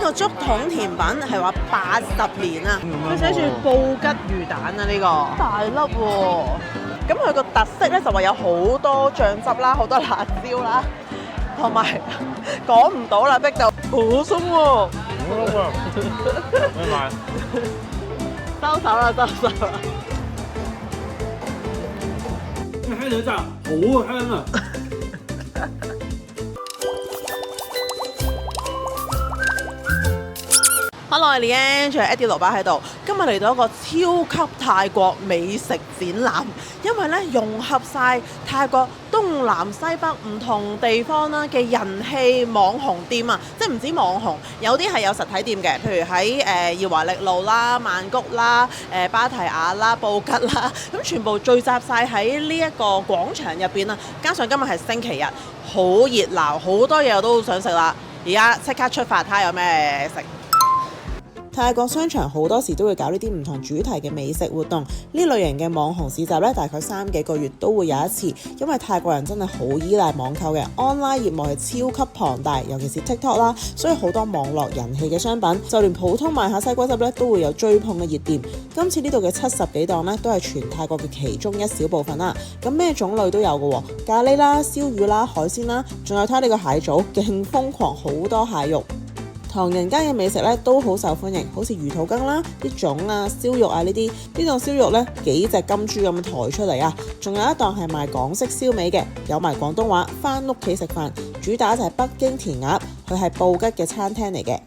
個竹筒甜品係話80年啊，佢寫住布吉魚蛋啊，呢個大粒喎。咁佢個特色咧就話有好多醬汁啦，好多辣椒啦，同埋講唔到啦，逼到好鬆喎。咩買？收手啦，收手啦！香料真係好香啊！Hello， 我係 Leanne，仲有 Eddie 蘿蔔喺度。今日嚟到一個超級泰國美食展覽，因為咧融合晒泰國東南西北唔同地方啦嘅人氣網紅店啊，即係唔止網紅，有啲係有實體店嘅，譬如喺耀華力路啦、曼谷啦、芭提雅啦、布吉啦，咁全部聚集晒喺呢一個廣場入邊啊。加上今日係星期日，好熱鬧，好多嘢我都好想食啦。而家即刻出發睇下有咩食。泰國商場好多時都會搞呢啲唔同主題嘅美食活動，呢類型嘅網紅市集呢，大概3幾個月都會有一次，因為泰國人真係好依賴網購嘅 online 業務係超級龐大，尤其是 TikTok 啦，所以好多網絡人氣嘅商品，就連普通賣下西瓜汁呢都會有追捧嘅熱店。今次呢度嘅70幾檔呢，都係全泰國嘅其中一小部分啦。咁咩種類都有嘅喎，咖喱啦、燒魚啦、海鮮啦，仲有睇呢個蟹棗，勁瘋狂，好多蟹肉。唐人街嘅美食咧都好受歡迎，好似魚肚羹啦、啲粽啊、燒肉啊呢啲。呢檔燒肉咧幾隻金豬咁抬出嚟啊！仲有一檔係賣港式燒味嘅，有埋廣東話，返屋企食飯。主打就係北京填鴨，佢係布吉嘅餐廳嚟嘅。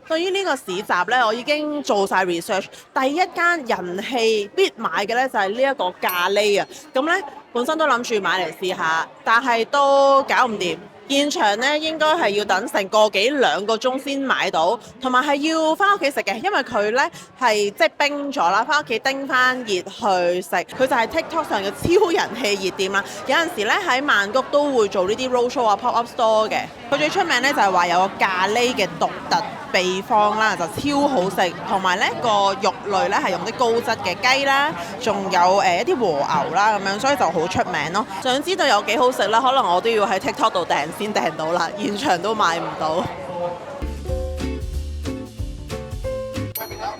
對於呢個市集呢，我已經做晒 research。第一間人氣必買嘅呢，就係呢一個咖喱啊！咁呢，本身都諗住買嚟試下，但係都搞唔掂。現場呢應該係要等成個幾2個鐘先買到，同埋係要翻屋企食嘅，因為佢呢係即係冰咗啦，翻屋企叮翻熱去食。佢就係 TikTok 上嘅超人氣熱店啦。有陣時呢喺曼谷都會做呢啲 roadshow 啊、pop-up store 嘅。佢最出名呢就係話有個咖喱嘅獨特秘方啦，就超好食，同埋呢個肉類呢係用啲高質嘅雞啦，仲有一啲和牛啦咁樣，所以就好出名咯。想知道有幾好食啦，可能我都要喺 TikTok 度訂先訂到啦，現場都買唔到。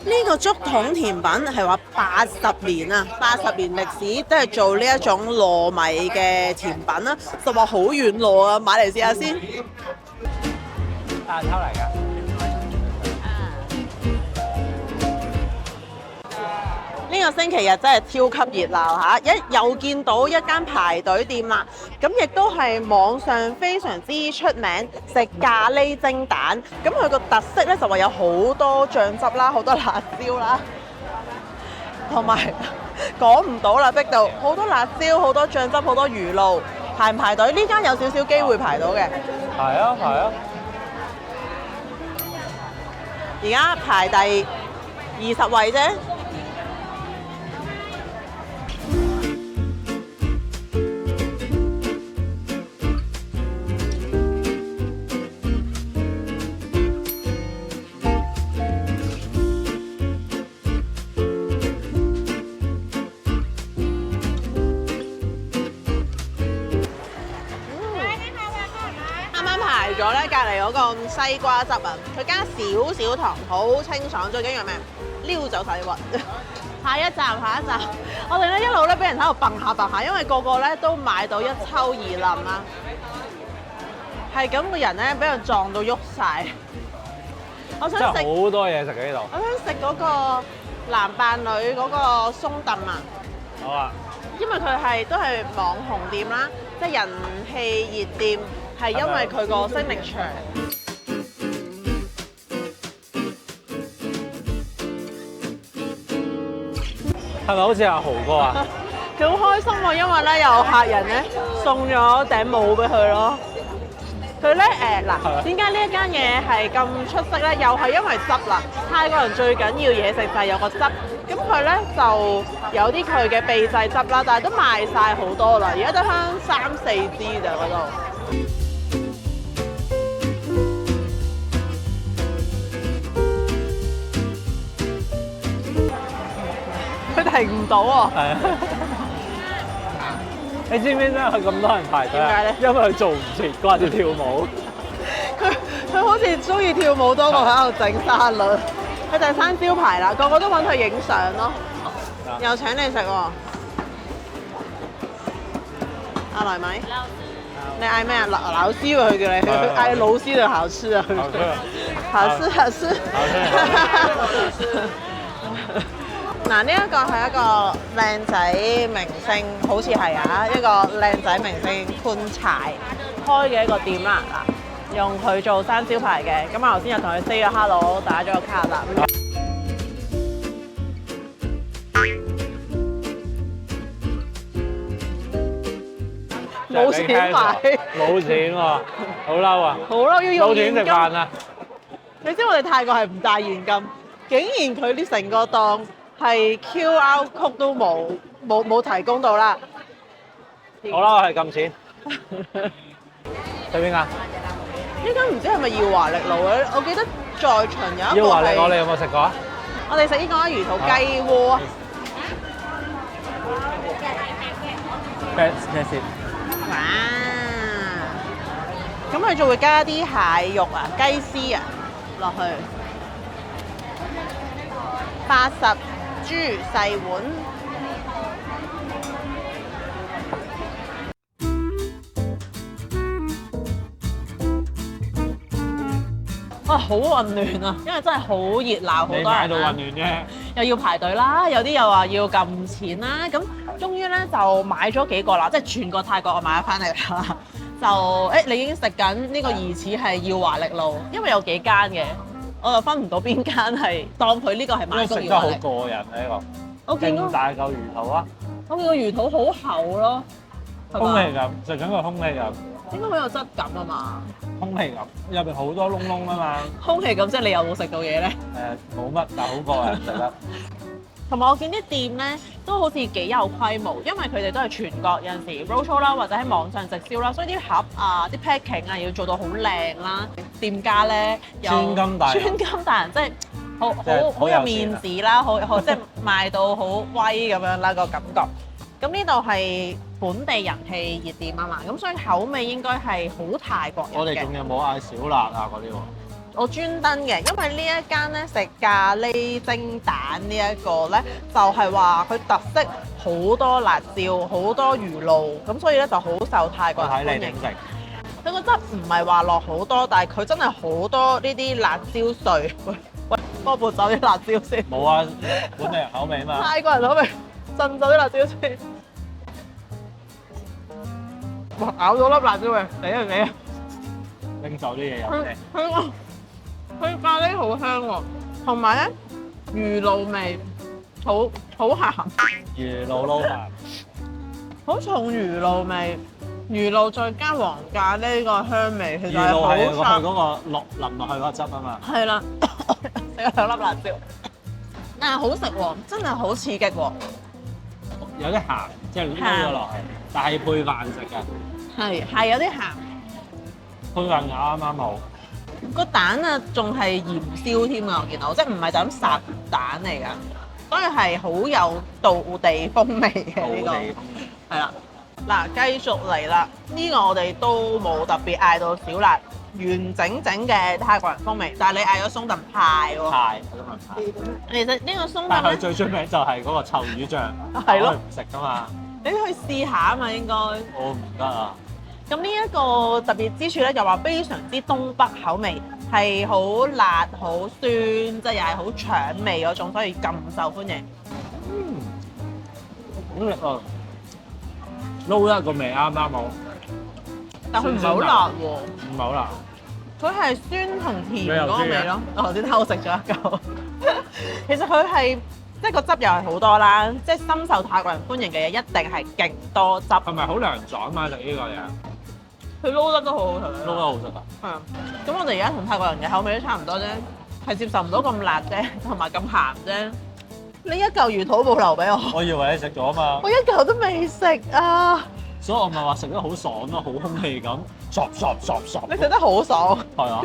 呢個竹筒甜品係話80年啊，80年歷史都係做呢一種糯米嘅甜品啦，就話好遠路啊，買嚟試下先。大抽嚟㗎。呢個星期日真係超級熱鬧嚇，又見到一間排隊店啦，咁亦都係網上非常之出名食咖喱蒸蛋，咁佢個特色咧就話有好多醬汁啦，好多辣椒啦，同埋講唔到啦，逼到好多辣椒、好多醬汁、好多魚露，排唔排隊？呢間有少少機會排到嘅。係啊，係啊。而家排第20位啫。咗咧，隔離嗰個西瓜汁啊，佢加少少糖，好清爽。最緊要咩？撩走晒啲核。下一站，我哋咧一路咧俾人喺度蹦下，因為個個咧都買到一抽二冧啦，係咁個人咧俾人撞到喐晒。我想食好多嘢食嘅呢度。我想食嗰個男扮女嗰個鬆燉啊。好啊。因為佢都係網紅店啦，即係人氣熱店。係因為佢個聲力場，係咪好似阿豪哥啊？佢好開心喎，因為咧有客人咧送咗頂帽俾佢咯。佢咧嗱，點解呢一間嘢係咁出色咧？又係因為汁啦。泰國人最緊要嘢食就係有個汁，咁佢咧就有啲佢嘅秘製汁啦，但係都賣晒好多啦，而家得返3-4支咋嗰度。佢停唔到喎。係啊。你知唔知點解佢咁多人排隊啊？點解咧因為佢做唔切，掛住跳舞。佢好似中意跳舞多過喺度整沙律。佢就係生招牌啦，個個都揾佢影相咯。又請你食喎，阿來米，你嗌咩啊？老師喎，佢叫你，佢嗌老師就好吃啊，好吃好吃。嗱，呢一個係一個靚仔明星，好似係啊，一個靚仔明星潘柴開嘅一個店啦。嗱，用佢做生招牌嘅，咁我頭先又同佢 say 咗 hello， 打咗個卡啦。冇錢買，冇錢喎，好嬲啊！好嬲，要用冇錢食現金。飯啊！你知我哋泰國係唔帶現金，竟然佢呢成個檔係 QR code 都冇提供到啦。好啦，我係撳錢。去邊啊？呢間唔知係咪耀華力路咧？我記得在場有一個要華力，我係哋有冇食過啊？我哋食呢個魚肚雞鍋啊！咩事？哇！咁佢仲會加啲蟹肉啊、雞絲啊落去，80豬細碗。哇！好混亂啊，因為真係好熱鬧，好多人你買到啊混亂啫。又要排隊啦，有啲又話要撳錢啦，咁終於咧就買咗幾個啦，即係全個泰國我買咗翻嚟啦。就你已經食緊呢個疑似係耀華力路，因為有幾間嘅，我就分唔到邊間係當佢呢個係買食得好足耀華力。過癮啊！呢個我見到勁大嚿魚頭啊，我見個魚肚好厚咯，係嘛空氣感，食緊個空氣感，應該好有質感啊嘛。空氣感入邊好多窿窿啊嘛。空氣感即係你有冇食到嘢咧？冇乜，但好過癮食得。同埋我見啲店咧都好似幾有規模，因為佢哋都係全國有陣時 roadshow 啦，或者喺網上直銷啦，所以啲盒啊、啲 packing 啊要做到好靚啦。店家咧又穿金戴銀穿金戴銀，即係即係好有面子啦，好即係賣到好威咁樣啦個感覺。咁呢度係本地人氣熱店啊嘛，咁所以口味應該係好泰國人嘅。我哋仲有冇嗌小辣啊嗰啲喎？我專登嘅，因為呢一間咧食咖喱蒸蛋呢一個咧，就係話佢特色好多辣椒，好多魚露，咁所以咧就好受泰國我睇人歡迎。你點食。佢個汁唔係話落好多，但係佢真係好多呢啲辣椒碎。喂，幫我撥走啲辣椒先。冇啊，本地人口味啊嘛。泰國人口味，震走啲辣椒先。哇！咬到粒辣椒嘅，死啊死啊！拎走啲嘢入嚟。佢咖喱好香喎，同埋咧魚露味好鹹，魚露撈飯。好重魚露味，魚露再加黃咖喱個香味，其實係魚露係佢好嗰個淋落去嗰個汁啊嘛。係啦，食咗兩粒辣椒，但係好食喎，真係好刺激喎。有啲鹹，即係撈咗落去，但係配飯食嘅。係有啲鹹，配飯啱啱好。個蛋啊仲係鹽燒添啊！我見到，即係唔係就咁烚蛋嚟㗎，所以係好有道地風味嘅呢個。係啦，嗱繼續嚟啦，呢個我哋都冇特別嗌到小辣，完整整嘅泰國人風味，但係你嗌咗鬆燉派喎。派嗰種派。其實呢個鬆燉咧，但係佢最出名就係嗰個臭魚醬。係咯我唔食噶嘛。你去試下啊嘛應該。我唔得啊。咁呢一個特別之處咧，就話非常之東北口味，係好辣、好酸，即係又係好搶味嗰種，所以咁受歡迎。好食啊！撈一個味啱啱好。但佢唔係好辣喎，唔係好辣。佢係酸同甜嗰個味咯。我頭先偷食咗一嚿。其實佢係即係個汁又係好多啦，即係深受泰國人歡迎嘅嘢，一定係勁多汁。係咪好涼爽啊？食呢個嘢？佢撈得都好好食。撈得好食啊！係啊，咁我哋而家同泰國人嘅口味都差唔多啫，係接受唔到咁辣啫，同埋咁鹹啫。你一嚿魚肚冇留俾我，我以為你食咗嘛，我一嚿都未食啊！所以我咪話食得好爽咯，好空氣咁，嗦你食得好爽。係啊！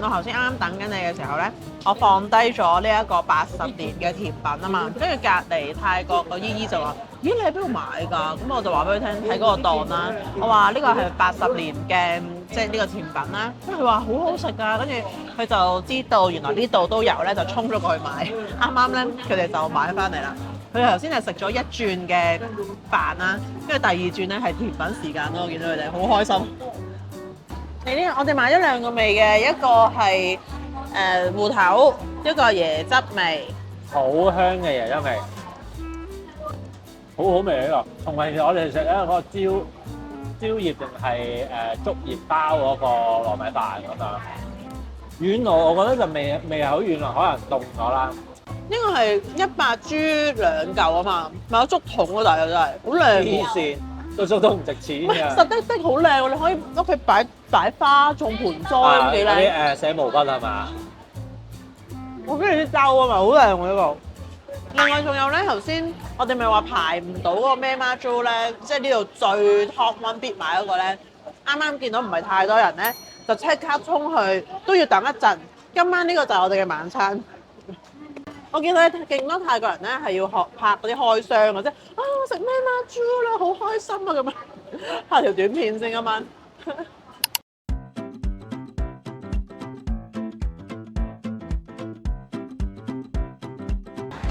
我頭先啱啱等緊你嘅時候咧，我放低咗呢一個80年嘅甜品啊嘛，跟住隔離泰國個姨姨就話：咦你喺邊度買㗎？咁我就話俾佢聽喺嗰個檔啦。我話呢個係80年嘅即係呢個甜品啦。咁佢話好好食㗎，跟住佢就知道原來呢度都有咧，就衝咗過去買。啱啱咧佢哋就買翻嚟啦。佢頭先係食咗一轉嘅飯啦，跟住第二轉咧係甜品時間咯。我見到佢哋好開心。我哋買咗2個味嘅，一個係芋頭，一個係椰汁味，好香嘅椰汁味，好好味呢個。同埋我哋食咧嗰個蕉葉定係竹葉包嗰個糯米飯咁樣。軟糯我覺得就未係好軟糯，可能凍咗啦。呢個係100豬2嚿啊嘛，買咗竹筒咯，大概真係好靚黐線，個竹都唔值錢㗎。實的好靚喎，你可以屋企擺花種盆栽咁幾靚。啲寫毛筆係嘛？我中意啲膠啊嘛，好靚喎呢個。另外仲有咧，頭先我哋咪話排唔到嗰個咩媽豬咧，即係呢度最 top one 必買嗰個咧。啱啱見到唔係太多人咧，就即刻衝去，都要等一陣。今晚呢個就係我哋嘅晚餐。我見到勁多泰國人咧係要學拍嗰啲開箱嘅，即係我食咩媽豬啦，好開心啊咁樣，拍條短片先今晚。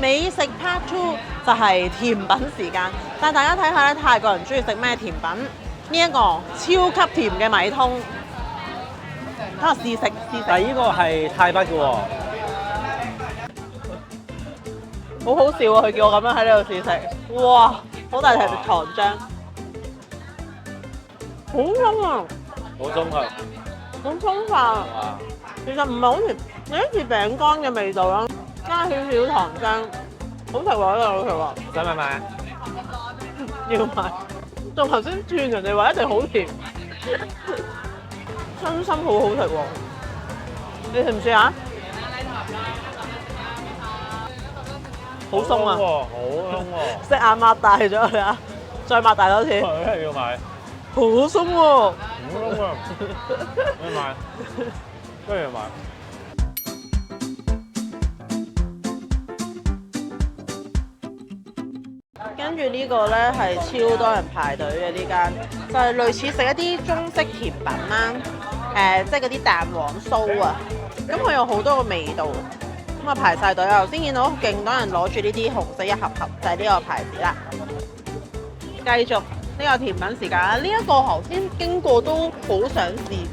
美食 Part 2就係甜品時間，但係大家睇下咧，泰國人中意食咩甜品？呢一個超級甜嘅米通，等我試食。但係呢個係泰北嘅喎，好好笑啊！佢叫我咁樣喺呢度試食，哇！好大條糖漿，好鬆啊！好鬆佢，好鬆化。其實唔係好甜，有一似餅乾嘅味道啦，加少少糖漿，好食喎！呢個好食喎。想唔想買？要買。仲頭先轉人哋話一定好甜，真心好好食喎！你試唔試下？好鬆啊！好鬆喎！隻眼擘大咗佢啊！再擘大多次。一定要買。好鬆喎！好鬆啊！要買，不如買。跟住呢個咧係超多人排隊嘅呢間，就係類似食一啲中式甜品啦，即係嗰啲蛋黃酥啊。咁佢有好多個味道，咁啊排晒隊啊！頭先見到勁多人攞住呢啲紅色一盒盒，就係呢個牌子啦。繼續呢個甜品時間啦，呢一個頭先經過都好想試，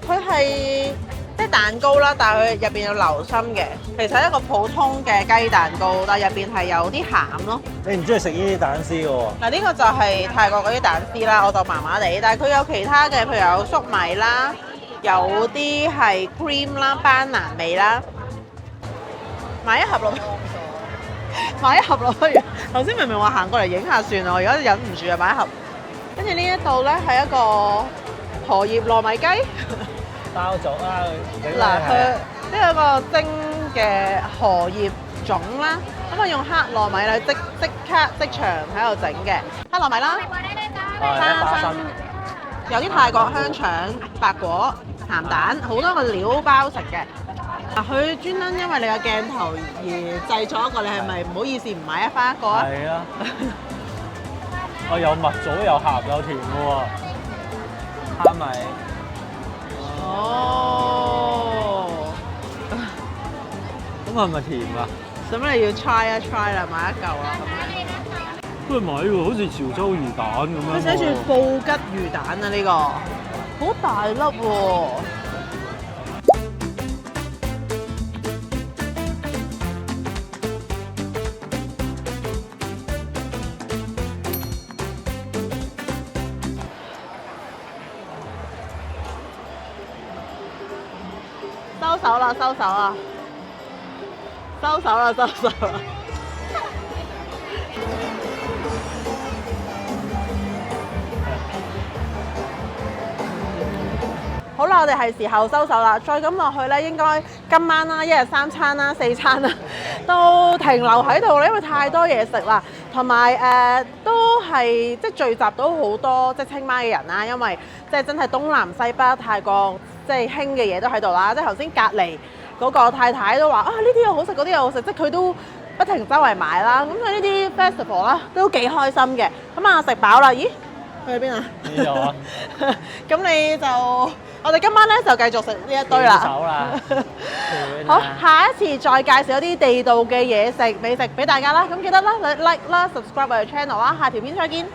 佢係即係蛋糕啦，但係佢入邊有流心嘅，其實係一個普通嘅雞蛋糕，但係入邊係有啲餡咯。你唔中意食呢啲蛋絲嘅喎？嗱，呢個就係泰國嗰啲蛋絲啦，我就麻麻地，但係佢有其他嘅，譬如有粟米啦，有啲係 cream 啦、班蘭味啦。買一盒咯，買一盒咯不如。頭先明明話行過嚟影下算啦，我而家忍唔住啊，買一盒。跟住呢一度咧係一個荷葉糯米雞。包咗啦，嗱，佢呢有個蒸嘅荷葉種啦，咁啊用黑糯米咧即刻即場喺度整嘅黑糯米啦，花生，有啲泰國香腸、白果、鹹蛋，好多個料包食嘅。嗱，佢專登因為你個鏡頭而製咗一個，你係咪唔好意思唔買翻一個啊？係啊，我有蜜棗、有鹹、有甜嘅喎，蝦米。哦，咁係咪甜啊？使乜你要 try 一 try 啦，買一嚿啦咁。不如買喎，好似潮州魚蛋咁樣。佢寫住布吉魚蛋啊，呢個好大粒喎。收手啦，收手啦，收手啦，收手啦！好啦，我哋係時候收手啦。再咁落去咧，應該今晚啦，一日3餐啦、4餐啦，都停留喺度啦，因為太多嘢食啦，同埋都係即係聚集到好多即係清邁嘅人啦，因為即係真係東南西北泰國即係興嘅嘢都喺度啦。即係頭先隔離嗰個太太都話啊，呢啲又好食，嗰啲又好食，即係佢都不停周圍買啦。咁所以呢啲 festival 啦都幾開心嘅。咁啊食飽啦，咦？去邊啊？呢度啊，咁你就我哋今晚咧就繼續食呢一堆啦。手啦，好，下一次再介紹一啲地道嘅嘢食美食俾大家啦。咁記得啦，like 啦，subscribe 我哋 channel 啦。下條片再見。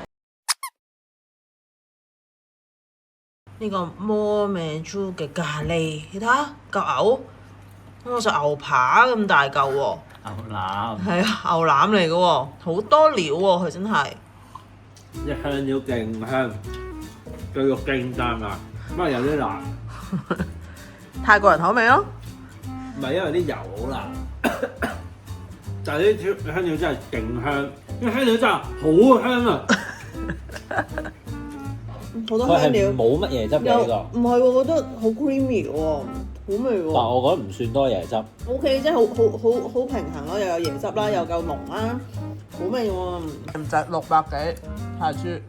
呢個魔命豬嘅咖喱，你睇下嚿牛，我食牛扒咁大嚿喎。牛腩係啊，牛腩嚟嘅喎，好多料喎，佢真係。一香料勁香，個肉勁彈啊，不過有啲辣。泰國人口味咯。唔係因為啲油好辣，但係啲香料真係勁香，啲香料真係好香啊！好多香料，冇乜椰汁嘅呢個。唔係喎，我覺得好 creamy 喎，好味喎。但係我覺得唔算多椰汁。OK，即係好平衡咯，又有椰汁啦，又夠濃啦，好味喎。唔值600幾，泰豬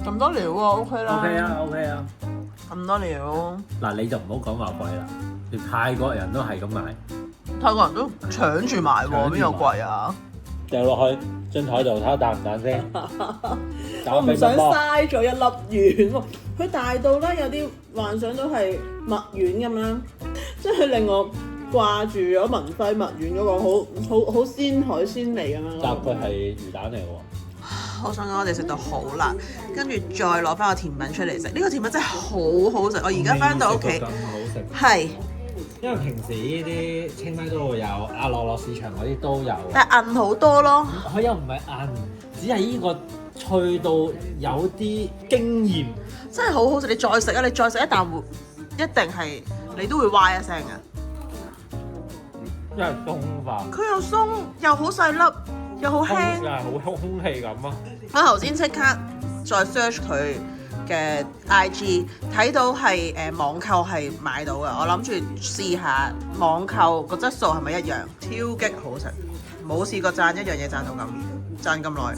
咁多料喎，OK 啦。OK 啊。咁多料，嗱你就唔好講話貴啦，連泰國人都係咁買。泰國人都搶住買喎，邊有貴啊？掉落去張台度睇下彈唔彈先。我唔想嘥咗一粒丸喎，佢大到咧有啲幻想到係墨丸咁樣，即係令我掛住咗文輝墨丸嗰個好鮮海鮮味咁樣。但佢係魚蛋嚟喎。我想講我哋食到好辣，跟住再攞翻個甜品出嚟食，呢個甜品真係好好食。我而家翻到屋企，咁好食。係，因為平時呢啲清邁都會有，阿樂樂市場嗰啲都有。但係韌好多咯。佢又唔係硬，只係呢個脆到有啲驚豔。真係好好食，你再食啊！你再食一啖會，一定係你都會哇一聲嘅。因為鬆化。佢又鬆，又好細粒，又好輕。又係好空氣咁啊！我頭先即刻再 search 佢嘅 IG，睇到係網購係買到嘅。我諗住試下網購個質素係咪一樣，超級好食。冇試過讚一樣嘢讚到咁耐。